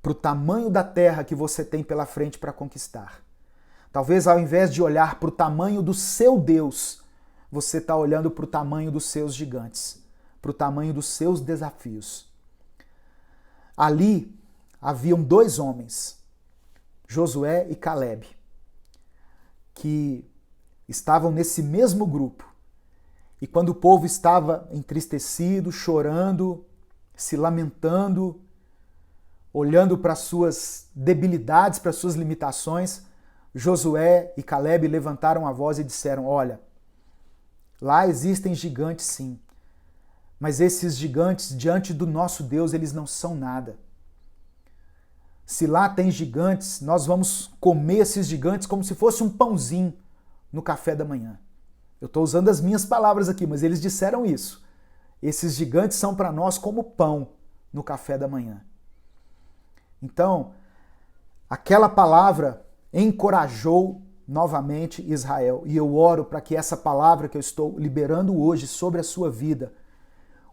para o tamanho da terra que você tem pela frente para conquistar, talvez ao invés de olhar para o tamanho do seu Deus, você está olhando para o tamanho dos seus gigantes, para o tamanho dos seus desafios. Ali haviam 2 homens, Josué e Caleb, que estavam nesse mesmo grupo. E quando o povo estava entristecido, chorando, se lamentando, olhando para as suas debilidades, para as suas limitações, Josué e Caleb levantaram a voz e disseram, olha, lá existem gigantes sim, Mas esses gigantes, diante do nosso Deus, eles não são nada. Se lá tem gigantes, nós vamos comer esses gigantes como se fosse um pãozinho no café da manhã. Eu estou usando as minhas palavras aqui, mas eles disseram isso. Esses gigantes são para nós como pão no café da manhã. Então, aquela palavra encorajou novamente Israel. E eu oro para que essa palavra que eu estou liberando hoje sobre a sua vida,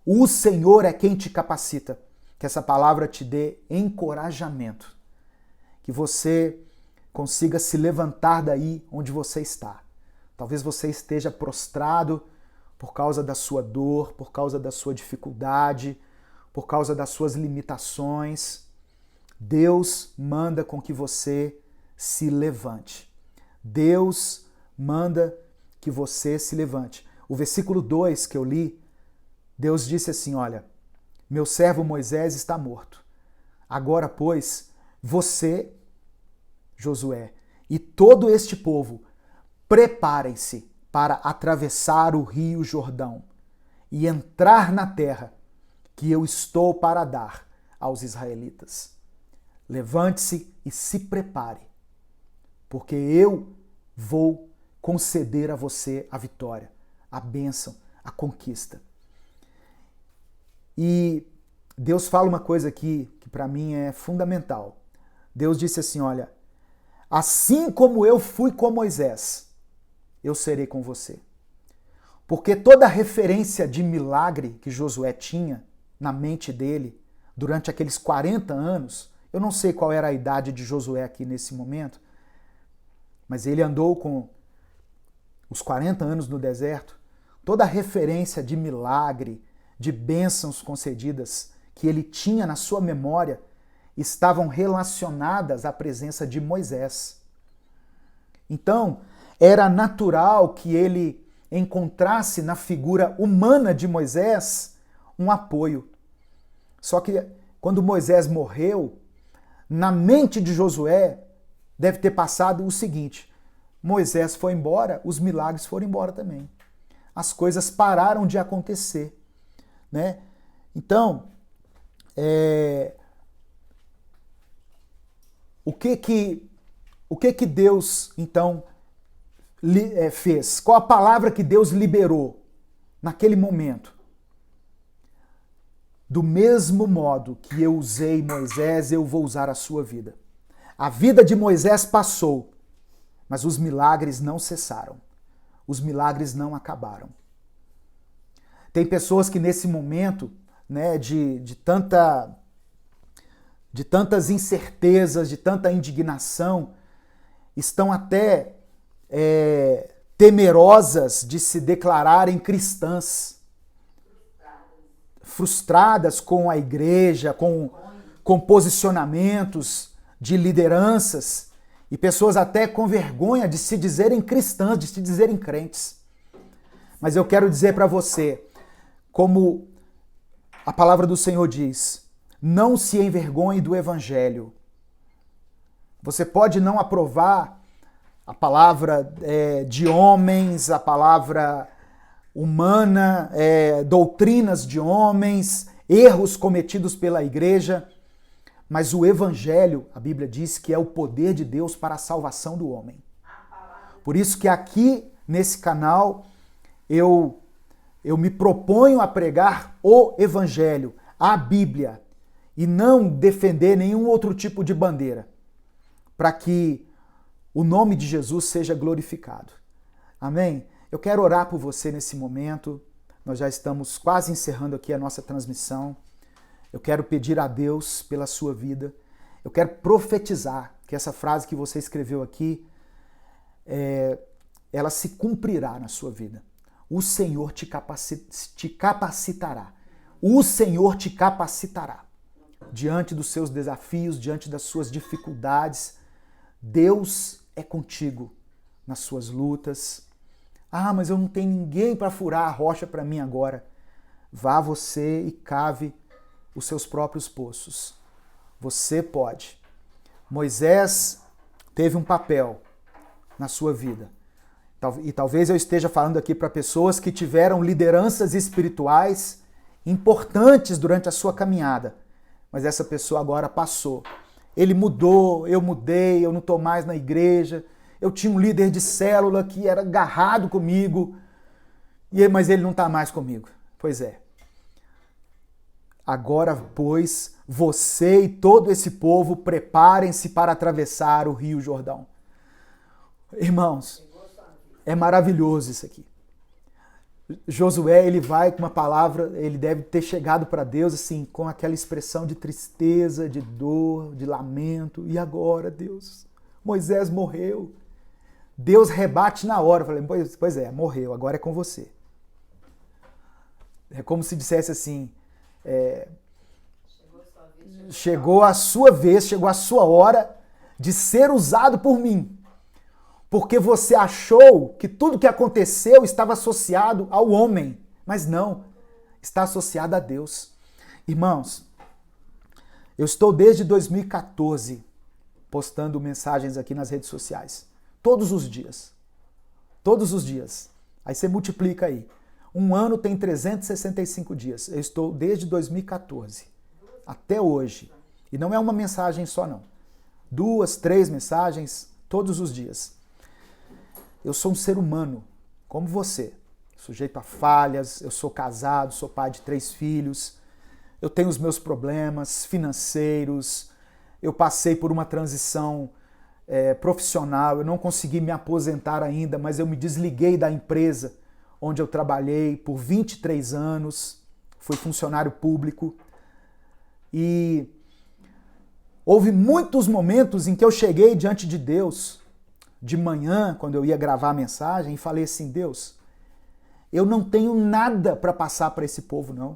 o Senhor é quem te capacita. Que essa palavra te dê encorajamento. Que você consiga se levantar daí onde você está. Talvez você esteja prostrado por causa da sua dor, por causa da sua dificuldade, por causa das suas limitações. Deus manda com que você se levante. Deus manda que você se levante. O versículo 2 que eu li, Deus disse assim, olha, meu servo Moisés está morto. Agora, pois, você, Josué, e todo este povo, preparem-se para atravessar o rio Jordão e entrar na terra que eu estou para dar aos israelitas. Levante-se e se prepare, porque eu vou conceder a você a vitória, a bênção, a conquista. E Deus fala uma coisa aqui que para mim é fundamental. Deus disse assim, olha, assim como eu fui com Moisés, eu serei com você. Porque toda referência de milagre que Josué tinha na mente dele durante aqueles 40 anos, eu não sei qual era a idade de Josué aqui nesse momento, mas ele andou com os 40 anos no deserto, toda referência de milagre, de bênçãos concedidas que ele tinha na sua memória estavam relacionadas à presença de Moisés. Então, era natural que ele encontrasse na figura humana de Moisés um apoio. Só que quando Moisés morreu, na mente de Josué deve ter passado o seguinte: Moisés foi embora, os milagres foram embora também. As coisas pararam de acontecer, né? Então, o que Deus então fez? Qual a palavra que Deus liberou naquele momento? Do mesmo modo que eu usei Moisés, eu vou usar a sua vida. A vida de Moisés passou, mas os milagres não cessaram. Os milagres não acabaram. Tem pessoas que nesse momento, né, de tantas incertezas, de tanta indignação, estão até temerosas de se declararem cristãs, frustradas com a igreja, com posicionamentos de lideranças, e pessoas até com vergonha de se dizerem cristãs, de se dizerem crentes. Mas eu quero dizer para você, como a palavra do Senhor diz, não se envergonhe do evangelho. Você pode não aprovar a palavra de homens, a palavra humana, doutrinas de homens, erros cometidos pela igreja, mas o evangelho, a Bíblia diz que é o poder de Deus para a salvação do homem. Por isso que aqui nesse canal eu me proponho a pregar o evangelho, a Bíblia, e não defender nenhum outro tipo de bandeira, para que o nome de Jesus seja glorificado. Amém? Eu quero orar por você nesse momento. Nós já estamos quase encerrando aqui a nossa transmissão. Eu quero pedir a Deus pela sua vida. Eu quero profetizar que essa frase que você escreveu aqui, ela se cumprirá na sua vida. O Senhor te capacitará. O Senhor te capacitará. Diante dos seus desafios, diante das suas dificuldades, Deus é contigo nas suas lutas. Ah, mas eu não tenho ninguém para furar a rocha para mim agora. Vá você e cave os seus próprios poços. Você pode. Moisés teve um papel na sua vida. E talvez eu esteja falando aqui para pessoas que tiveram lideranças espirituais importantes durante a sua caminhada, mas essa pessoa agora passou. Ele mudou, eu mudei, eu não estou mais na igreja, eu tinha um líder de célula que era agarrado comigo, mas ele não está mais comigo. Pois é. Agora, pois, você e todo esse povo preparem-se para atravessar o Rio Jordão. Irmãos, é maravilhoso isso aqui. Josué, ele vai com uma palavra, ele deve ter chegado para Deus assim, com aquela expressão de tristeza, de dor, de lamento. E agora, Deus? Moisés morreu. Deus rebate na hora. Eu falei, pois é, morreu, agora é com você. É como se dissesse assim, chegou a sua vez, chegou a sua hora de ser usado por mim. Porque você achou que tudo que aconteceu estava associado ao homem. Mas não, está associado a Deus. Irmãos, eu estou desde 2014 postando mensagens aqui nas redes sociais. Todos os dias. Todos os dias. Aí você multiplica aí. Um ano tem 365 dias. Eu estou desde 2014 até hoje. E não é uma mensagem só não. 2, 3 mensagens todos os dias. Eu sou um ser humano, como você, sujeito a falhas, eu sou casado, sou pai de 3 filhos, eu tenho os meus problemas financeiros, eu passei por uma transição profissional, eu não consegui me aposentar ainda, mas eu me desliguei da empresa onde eu trabalhei por 23 anos, fui funcionário público, e houve muitos momentos em que eu cheguei diante de Deus, de manhã, quando eu ia gravar a mensagem, e falei assim, Deus, eu não tenho nada para passar para esse povo, não.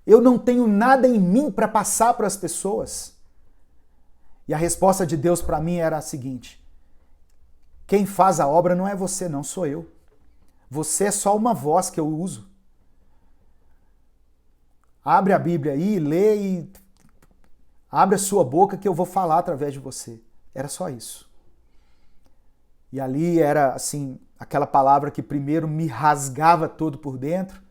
Eu não tenho nada em mim para passar para as pessoas. E a resposta de Deus para mim era a seguinte, quem faz a obra não é você, não, sou eu. Você é só uma voz que eu uso. Abre a Bíblia aí, lê e abre a sua boca que eu vou falar através de você. Era só isso. E ali era, assim, aquela palavra que primeiro me rasgava todo por dentro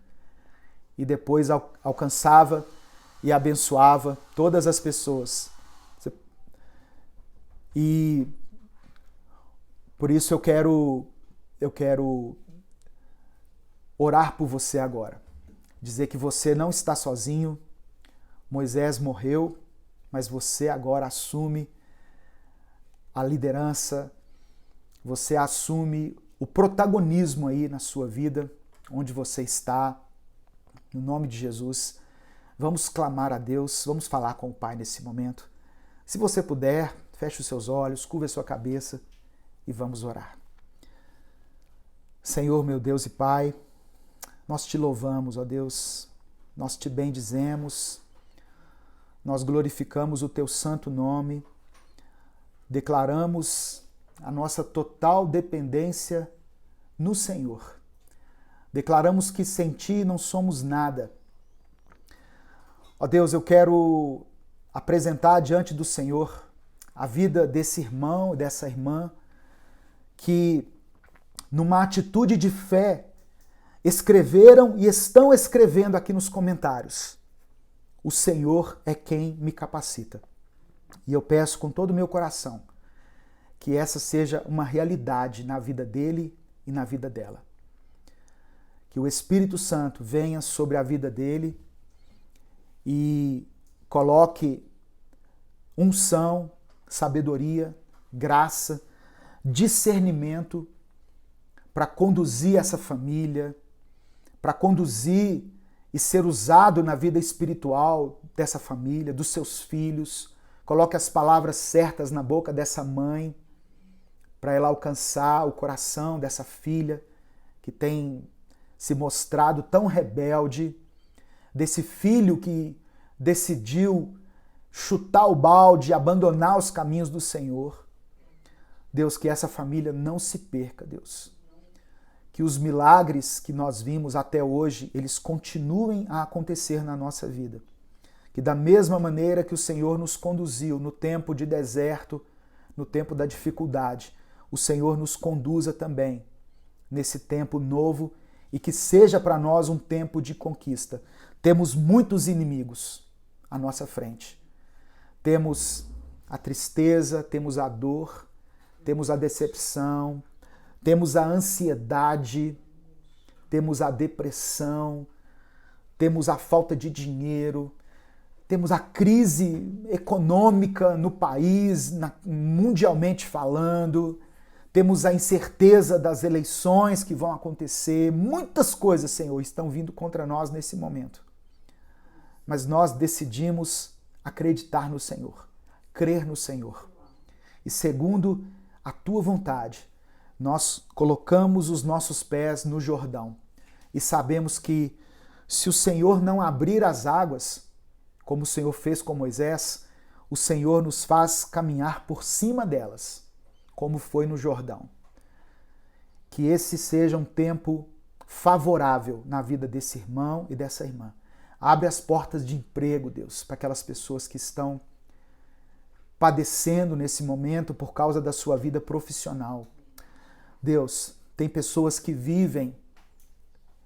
e depois alcançava e abençoava todas as pessoas. E por isso eu quero orar por você agora. Dizer que você não está sozinho. Moisés morreu, mas você agora assume a liderança, você assume o protagonismo aí na sua vida, onde você está, no nome de Jesus. Vamos clamar a Deus, vamos falar com o Pai nesse momento. Se você puder, feche os seus olhos, curva a sua cabeça e vamos orar. Senhor, meu Deus e Pai, nós te louvamos, ó Deus, nós te bendizemos, nós glorificamos o teu santo nome, declaramos a nossa total dependência no Senhor. Declaramos que sem Ti não somos nada. Ó Deus, eu quero apresentar diante do Senhor a vida desse irmão e dessa irmã que, numa atitude de fé, escreveram e estão escrevendo aqui nos comentários. O Senhor é quem me capacita. E eu peço com todo o meu coração que essa seja uma realidade na vida dele e na vida dela. Que o Espírito Santo venha sobre a vida dele e coloque unção, sabedoria, graça, discernimento para conduzir essa família, para conduzir e ser usado na vida espiritual dessa família, dos seus filhos. Coloque as palavras certas na boca dessa mãe para ela alcançar o coração dessa filha que tem se mostrado tão rebelde, desse filho que decidiu chutar o balde e abandonar os caminhos do Senhor. Deus, que essa família não se perca, Deus. Que os milagres que nós vimos até hoje, eles continuem a acontecer na nossa vida. Que da mesma maneira que o Senhor nos conduziu no tempo de deserto, no tempo da dificuldade, o Senhor nos conduza também nesse tempo novo e que seja para nós um tempo de conquista. Temos muitos inimigos à nossa frente. Temos a tristeza, temos a dor, temos a decepção, temos a ansiedade, temos a depressão, temos a falta de dinheiro, temos a crise econômica no país, mundialmente falando, temos a incerteza das eleições que vão acontecer. Muitas coisas, Senhor, estão vindo contra nós nesse momento. Mas nós decidimos acreditar no Senhor, crer no Senhor. E segundo a Tua vontade, nós colocamos os nossos pés no Jordão e sabemos que se o Senhor não abrir as águas, como o Senhor fez com Moisés, o Senhor nos faz caminhar por cima delas, como foi no Jordão. Que esse seja um tempo favorável na vida desse irmão e dessa irmã. Abre as portas de emprego, Deus, para aquelas pessoas que estão padecendo nesse momento por causa da sua vida profissional. Deus, tem pessoas que vivem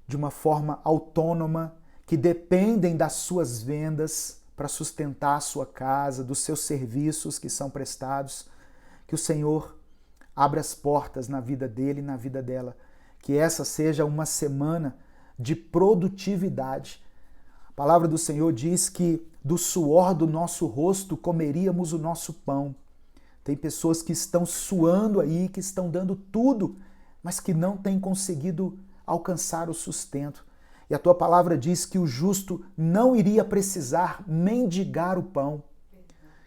de uma forma autônoma, que dependem das suas vendas para sustentar a sua casa, dos seus serviços que são prestados. Que o Senhor abra as portas na vida dele e na vida dela. Que essa seja uma semana de produtividade. A palavra do Senhor diz que do suor do nosso rosto comeríamos o nosso pão. Tem pessoas que estão suando aí, que estão dando tudo, mas que não têm conseguido alcançar o sustento. E a tua palavra diz que o justo não iria precisar mendigar o pão.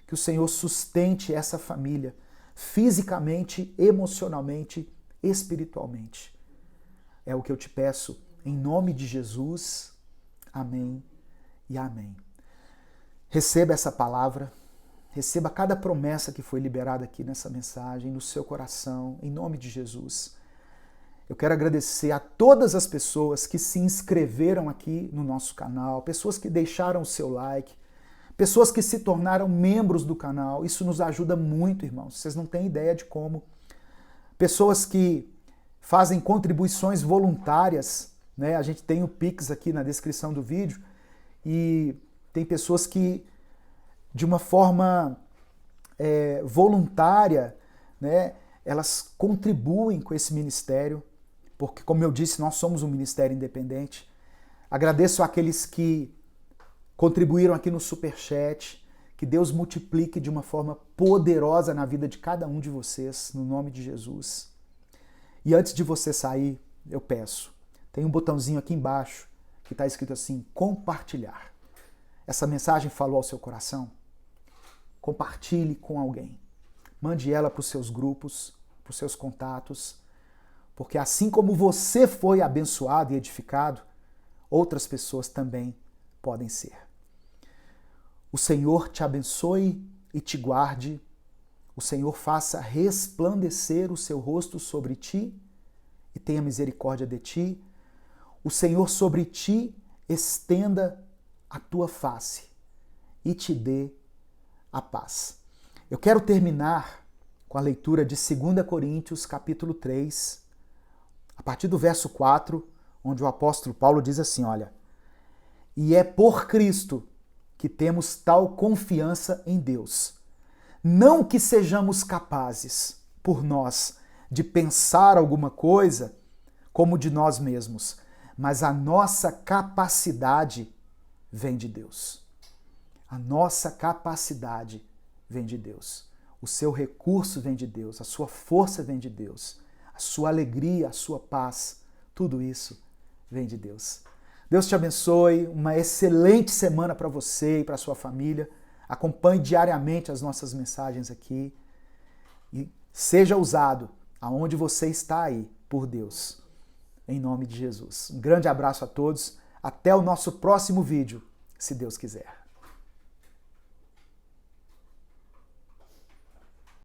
Que o Senhor sustente essa família, fisicamente, emocionalmente, espiritualmente. É o que eu te peço, em nome de Jesus. Amém e amém. Receba essa palavra, receba cada promessa que foi liberada aqui nessa mensagem, no seu coração, em nome de Jesus. Eu quero agradecer a todas as pessoas que se inscreveram aqui no nosso canal, pessoas que deixaram o seu like, pessoas que se tornaram membros do canal. Isso nos ajuda muito, irmãos. Vocês não têm ideia de como. Pessoas que fazem contribuições voluntárias, né? A gente tem o Pix aqui na descrição do vídeo e tem pessoas que, de uma forma voluntária, né, elas contribuem com esse ministério, porque, como eu disse, nós somos um ministério independente. Agradeço àqueles que contribuíram aqui no Superchat, que Deus multiplique de uma forma poderosa na vida de cada um de vocês, no nome de Jesus. E antes de você sair, eu peço, tem um botãozinho aqui embaixo que está escrito assim, compartilhar. Essa mensagem falou ao seu coração? Compartilhe com alguém. Mande ela para os seus grupos, para os seus contatos, porque assim como você foi abençoado e edificado, outras pessoas também podem ser. O Senhor te abençoe e te guarde. O Senhor faça resplandecer o seu rosto sobre ti e tenha misericórdia de ti. O Senhor sobre ti estenda a tua face e te dê a paz. Eu quero terminar com a leitura de 2 Coríntios, capítulo 3, a partir do verso 4, onde o apóstolo Paulo diz assim, olha, e é por Cristo que temos tal confiança em Deus. Não que sejamos capazes, por nós, de pensar alguma coisa como de nós mesmos, mas a nossa capacidade vem de Deus. A nossa capacidade vem de Deus. O seu recurso vem de Deus, a sua força vem de Deus, a sua alegria, a sua paz, tudo isso vem de Deus. Deus te abençoe, uma excelente semana para você e para a sua família. Acompanhe diariamente as nossas mensagens aqui e seja usado aonde você está aí por Deus, em nome de Jesus. Um grande abraço a todos, até o nosso próximo vídeo, se Deus quiser.